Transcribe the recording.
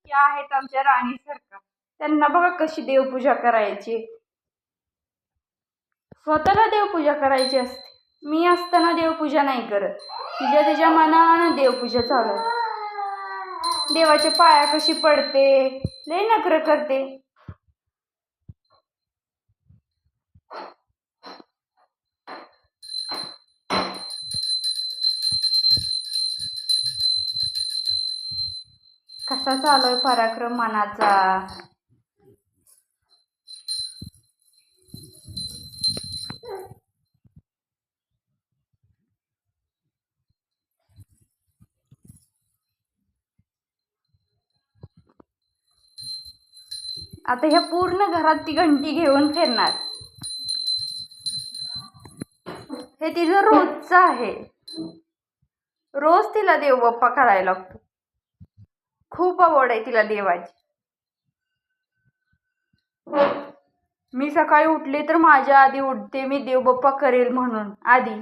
या आहेत आमच्या राणीसारखं. त्यांना बघा कशी देवपूजा करायची. स्वतःला देवपूजा करायची असते. मी असताना देवपूजा नाही करत. तिच्या तिच्या मनानं देवपूजा चालू आहे. देवाच्या पाया कशी पडते, लय नखरं करते. कसा चालू आहे पराक्रम मनाचा. आता ह्या पूर्ण घरात ती घंटी घेऊन फिरणार. हे तिचं रोजचं आहे. रोज तिला देव बाप्पा करायला लागतो. खूप आवड आहे तिला देवाची. मी सकाळी उठले तर माझ्या आधी उठते, मी देव बाप्पा करेल म्हणून आधी.